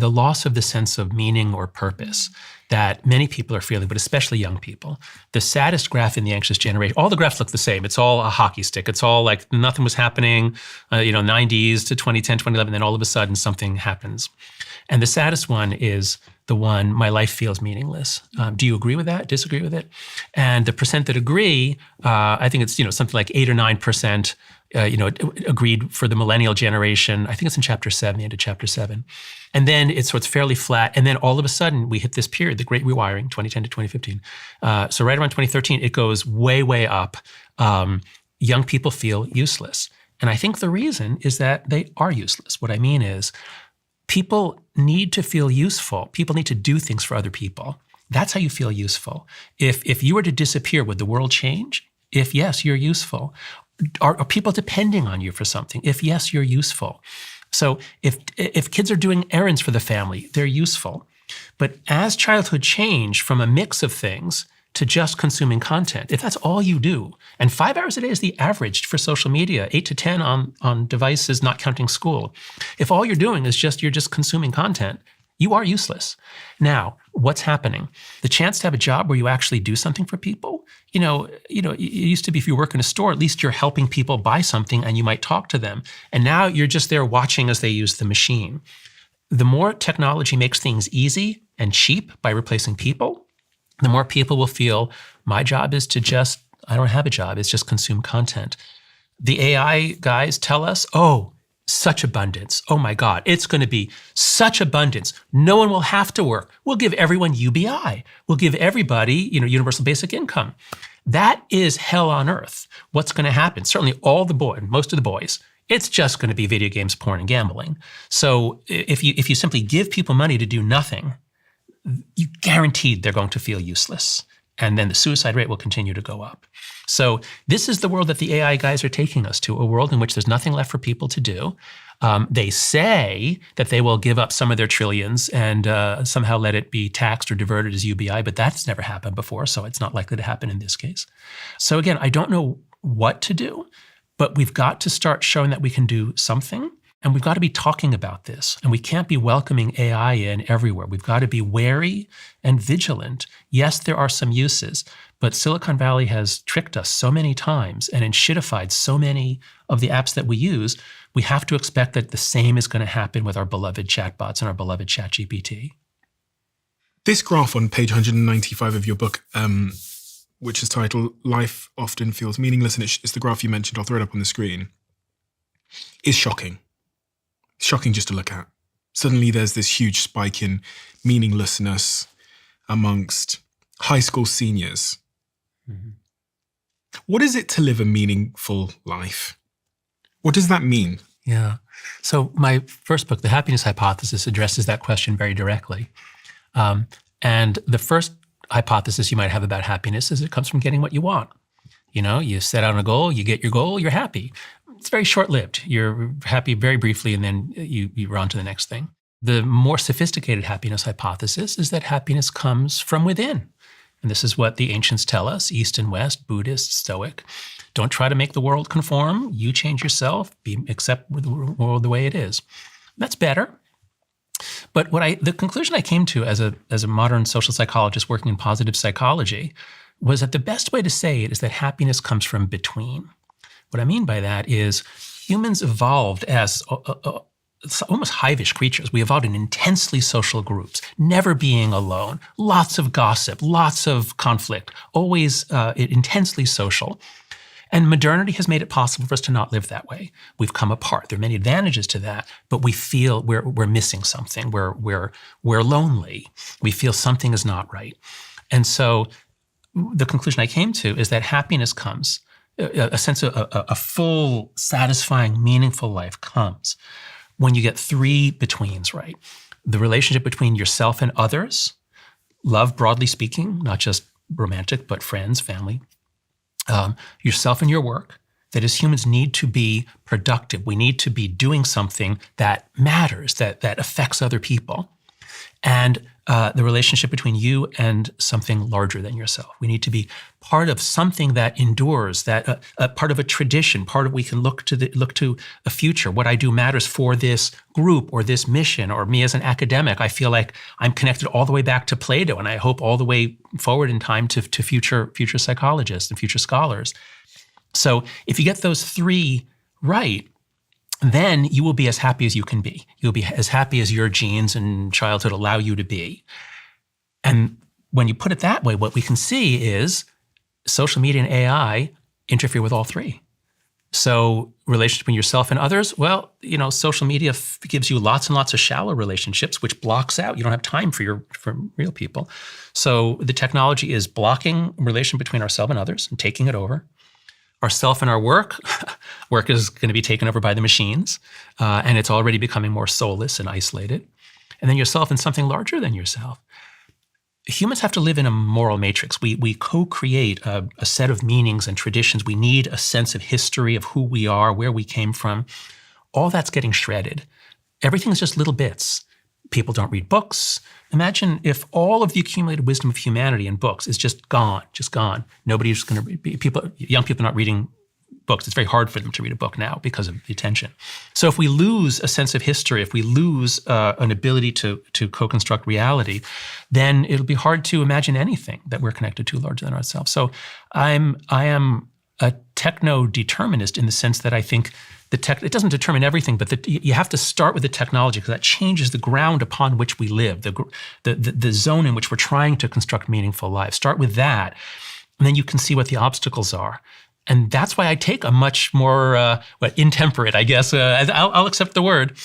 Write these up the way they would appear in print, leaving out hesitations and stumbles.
the loss of the sense of meaning or purpose that many people are feeling, but especially young people. The saddest graph in the anxious generation, all the graphs look the same. It's all a hockey stick. It's all like nothing was happening, 90s to 2010, 2011, then all of a sudden something happens. And the saddest one is the one, my life feels meaningless. Do you agree with that? Disagree with it? And the percent that agree, I think it's something like 8 or 9%. Agreed for the millennial generation. I think it's in chapter 7, the end of chapter 7. And then it's fairly flat. And then all of a sudden we hit this period, the Great Rewiring, 2010 to 2015. So right around 2013, it goes way, way up. Young people feel useless. And I think the reason is that they are useless. What I mean is people need to feel useful. People need to do things for other people. That's how you feel useful. If you were to disappear, would the world change? If yes, you're useful. Are people depending on you for something? If yes, you're useful. So if kids are doing errands for the family, they're useful. But as childhood changed from a mix of things to just consuming content, if that's all you do, and 5 hours a day is the average for social media, 8 to 10 on devices, not counting school. If all you're doing is you're just consuming content, you are useless. Now, what's happening? The chance to have a job where you actually do something for people, it used to be if you work in a store, at least you're helping people buy something and you might talk to them. And now you're just there watching as they use the machine. The more technology makes things easy and cheap by replacing people, the more people will feel my job is to I don't have a job, it's just consume content. The AI guys tell us, such abundance. Oh my God, it's going to be such abundance. No one will have to work. We'll give everyone UBI. We'll give everybody, universal basic income. That is hell on earth. What's going to happen? Certainly most of the boys, it's just going to be video games, porn, and gambling. So if you simply give people money to do nothing, you guaranteed they're going to feel useless. And then the suicide rate will continue to go up. So this is the world that the AI guys are taking us to, a world in which there's nothing left for people to do. They say that they will give up some of their trillions and somehow let it be taxed or diverted as UBI, but that's never happened before, so it's not likely to happen in this case. So again, I don't know what to do, but we've got to start showing that we can do something. And we've got to be talking about this. And we can't be welcoming AI in everywhere. We've got to be wary and vigilant. Yes, there are some uses, but Silicon Valley has tricked us so many times and enshittified so many of the apps that we use. We have to expect that the same is going to happen with our beloved chatbots and our beloved ChatGPT. This graph on page 195 of your book, which is titled Life Often Feels Meaningless, and it's the graph you mentioned, I'll throw it up on the screen, is shocking. Shocking just to look at. Suddenly there's this huge spike in meaninglessness amongst high school seniors. Mm-hmm. What is it to live a meaningful life? What does that mean? Yeah. So my first book, The Happiness Hypothesis, addresses that question very directly. And the first hypothesis you might have about happiness is it comes from getting what you want. You set out a goal, you get your goal, you're happy. It's very short-lived. You're happy very briefly, and then you're on to the next thing. The more sophisticated happiness hypothesis is that happiness comes from within. And this is what the ancients tell us, East and West, Buddhist, Stoic. Don't try to make the world conform. You change yourself, accept the world the way it is. That's better. But the conclusion I came to as a modern social psychologist working in positive psychology was that the best way to say it is that happiness comes from between. What I mean by that is humans evolved as almost hive-ish creatures. We evolved in intensely social groups, never being alone, lots of gossip, lots of conflict, always intensely social. And modernity has made it possible for us to not live that way. We've come apart. There are many advantages to that, but we feel we're missing something. We're lonely. We feel something is not right. And so the conclusion I came to is that happiness comes, a sense of a full, satisfying, meaningful life comes when you get three betweens right. The relationship between yourself and others, love broadly speaking, not just romantic, but friends, family, yourself and your work. That as humans need to be productive. We need to be doing something that matters, that affects other people. and the relationship between you and something larger than yourself. We need to be part of something that endures, that part of a tradition, part of we can look to a future. What I do matters for this group or this mission, or me as an academic. I feel like I'm connected all the way back to Plato, and I hope all the way forward in time to future psychologists and future scholars. So if you get those three right, then you will be as happy as you can be. You'll be as happy as your genes and childhood allow you to be. And when you put it that way, what we can see is social media and AI interfere with all three. So relationship between yourself and others, well, social media gives you lots and lots of shallow relationships, which blocks out. You don't have time for real people. So the technology is blocking relation between ourselves and others and taking it over. Ourself and our work is going to be taken over by the machines, and it's already becoming more soulless and isolated. And then yourself and something larger than yourself. Humans have to live in a moral matrix. We co-create a set of meanings and traditions. We need a sense of history of who we are, where we came from. All that's getting shredded. Everything's just little bits. People don't read books. Imagine if all of the accumulated wisdom of humanity in books is just gone. Nobody's going to read. Young people are not reading books. It's very hard for them to read a book now because of the attention. So if we lose a sense of history, if we lose an ability to co-construct reality, then it'll be hard to imagine anything that we're connected to larger than ourselves. So I am a techno-determinist in the sense that I think it doesn't determine everything, but you have to start with the technology because that changes the ground upon which we live, the zone in which we're trying to construct meaningful lives. Start with that, and then you can see what the obstacles are. And that's why I take a much more intemperate, I guess. I'll accept the word.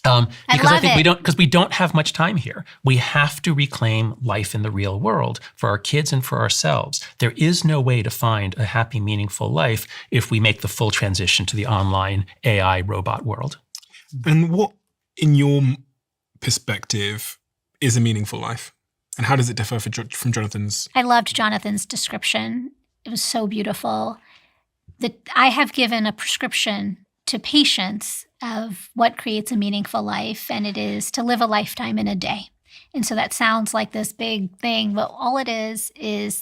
Because I think we don't have much time here. We have to reclaim life in the real world for our kids and for ourselves. There is no way to find a happy, meaningful life if we make the full transition to the online AI robot world. And what, in your perspective, is a meaningful life? And how does it differ from Jonathan's? I loved Jonathan's description. It was so beautiful. I have given a prescription to patients of what creates a meaningful life, and it is to live a lifetime in a day. And so that sounds like this big thing, but all it is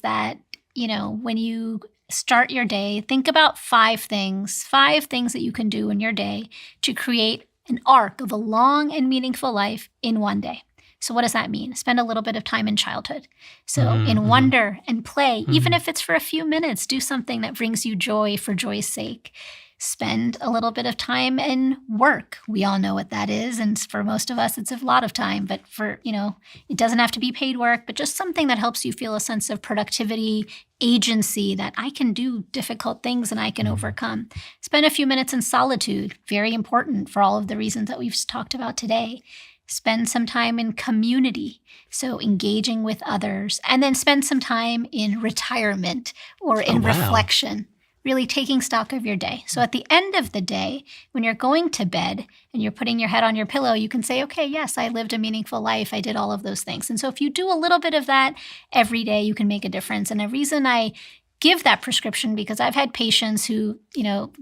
that, when you start your day, think about 5 things that you can do in your day to create an arc of a long and meaningful life in one day. So what does that mean? Spend a little bit of time in childhood. So in wonder and play, even if it's for a few minutes, do something that brings you joy for joy's sake. Spend a little bit of time in work. We all know what that is. And for most of us, it's a lot of time. But it doesn't have to be paid work, but just something that helps you feel a sense of productivity, agency, that I can do difficult things and I can overcome. Spend a few minutes in solitude. Very important for all of the reasons that we've talked about today. Spend some time in community, so engaging with others. And then spend some time in retirement or in reflection. Really taking stock of your day. So at the end of the day, when you're going to bed and you're putting your head on your pillow, you can say, okay, yes, I lived a meaningful life. I did all of those things. And so if you do a little bit of that every day, you can make a difference. And the reason I give that prescription, because I've had patients who,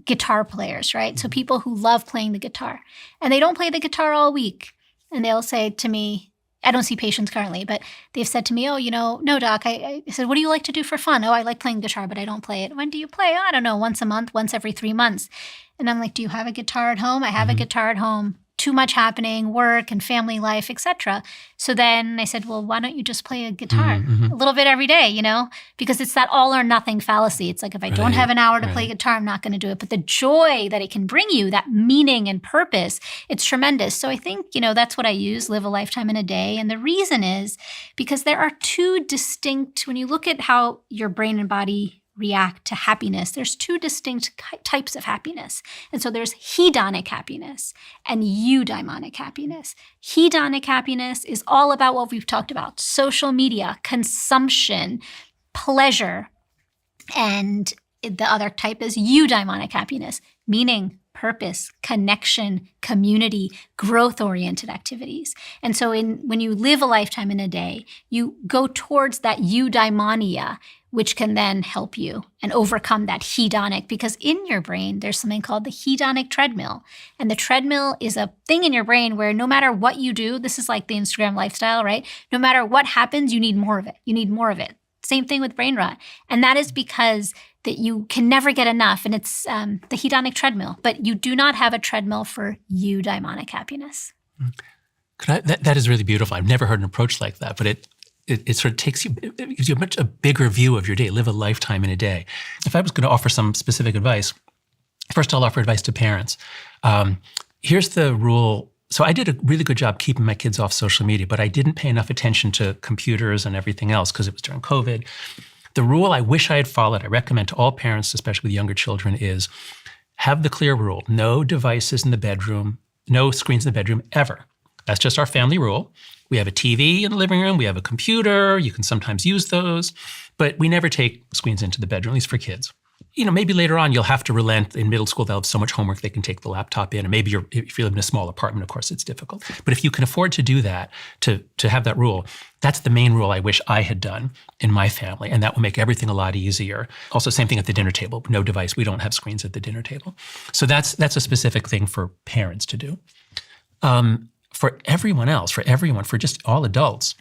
guitar players, right? So people who love playing the guitar, and they don't play the guitar all week. And they'll say to me, I don't see patients currently, but they've said to me, no, doc. I said, what do you like to do for fun? Oh, I like playing guitar, but I don't play it. When do you play? Oh, I don't know, once a month, once every 3 months. And I'm like, do you have a guitar at home? I have a guitar at home. Too much happening, work and family life, etc. So then I said, well, why don't you just play a guitar a little bit every day, because it's that all or nothing fallacy. It's like, if I don't have an hour to play guitar, I'm not going to do it. But the joy that it can bring you, that meaning and purpose, it's tremendous. So I think, that's what I use, live a lifetime in a day. And the reason is because there are 2 distinct, when you look at how your brain and body react to happiness, there's 2 distinct types of happiness. And so there's hedonic happiness and eudaimonic happiness. Hedonic happiness is all about what we've talked about: social media, consumption, pleasure. And the other type is eudaimonic happiness, meaning purpose, connection, community, growth-oriented activities. And so when you live a lifetime in a day, you go towards that eudaimonia, which can then help you and overcome that hedonic, because in your brain, there's something called the hedonic treadmill. And the treadmill is a thing in your brain where no matter what you do, this is like the Instagram lifestyle, right? No matter what happens, you need more of it. You need more of it. Same thing with brain rot. And that is because that you can never get enough. And it's the hedonic treadmill. But you do not have a treadmill for eudaimonic happiness. That is really beautiful. I've never heard an approach like that, but it sort of takes you, it gives you a bigger view of your day, live a lifetime in a day. If I was going to offer some specific advice, first I'll offer advice to parents. Here's the rule. So I did a really good job keeping my kids off social media, but I didn't pay enough attention to computers and everything else because it was during COVID. The rule I wish I had followed, I recommend to all parents, especially with younger children, is have the clear rule. No devices in the bedroom, no screens in the bedroom ever. That's just our family rule. We have a TV in the living room. We have a computer. You can sometimes use those, but we never take screens into the bedroom, at least for kids. Maybe later on you'll have to relent. In middle school, they'll have so much homework they can take the laptop in. And maybe if you live in a small apartment, of course, it's difficult. But if you can afford to do that, to have that rule, that's the main rule I wish I had done in my family. And that will make everything a lot easier. Also, same thing at the dinner table. No device. We don't have screens at the dinner table. So that's a specific thing for parents to do. For everyone else, for just all adults,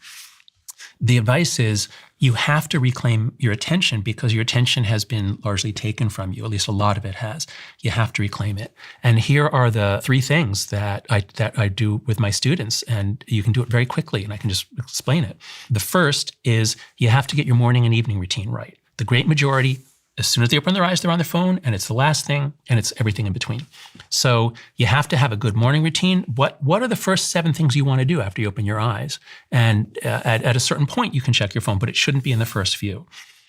the advice is you have to reclaim your attention because your attention has been largely taken from you. At least a lot of it has. You have to reclaim it. And here are the 3 things that I do with my students, and you can do it very quickly, and I can just explain it. The first is you have to get your morning and evening routine right. The great majority, as soon as they open their eyes, they're on their phone, and it's the last thing, and it's everything in between. So you have to have a good morning routine. What are the first 7 things you want to do after you open your eyes? And at a certain point, you can check your phone, but it shouldn't be in the first few.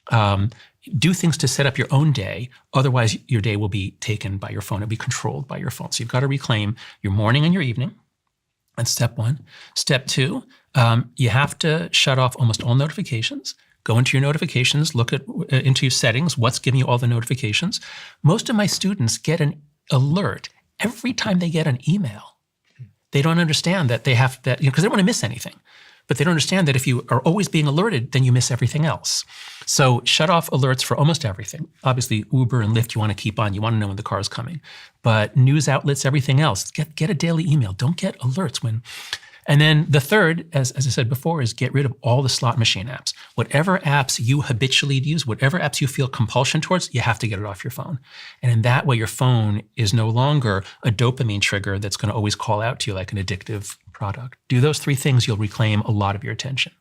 Do things to set up your own day. Otherwise, your day will be taken by your phone. It'll be controlled by your phone. So you've got to reclaim your morning and your evening. That's step 1. Step 2, you have to shut off almost all notifications. Go into your notifications, look into your settings, what's giving you all the notifications. Most of my students get an alert every time they get an email. They don't understand that they have that, because they don't want to miss anything. But they don't understand that if you are always being alerted, then you miss everything else. So shut off alerts for almost everything. Obviously, Uber and Lyft you want to keep on. You want to know when the car is coming. But news outlets, everything else, get a daily email. Don't get alerts when... And then the third, as I said before, is get rid of all the slot machine apps. Whatever apps you habitually use, whatever apps you feel compulsion towards, you have to get it off your phone. And in that way, your phone is no longer a dopamine trigger that's going to always call out to you like an addictive product. Do those 3 things, you'll reclaim a lot of your attention.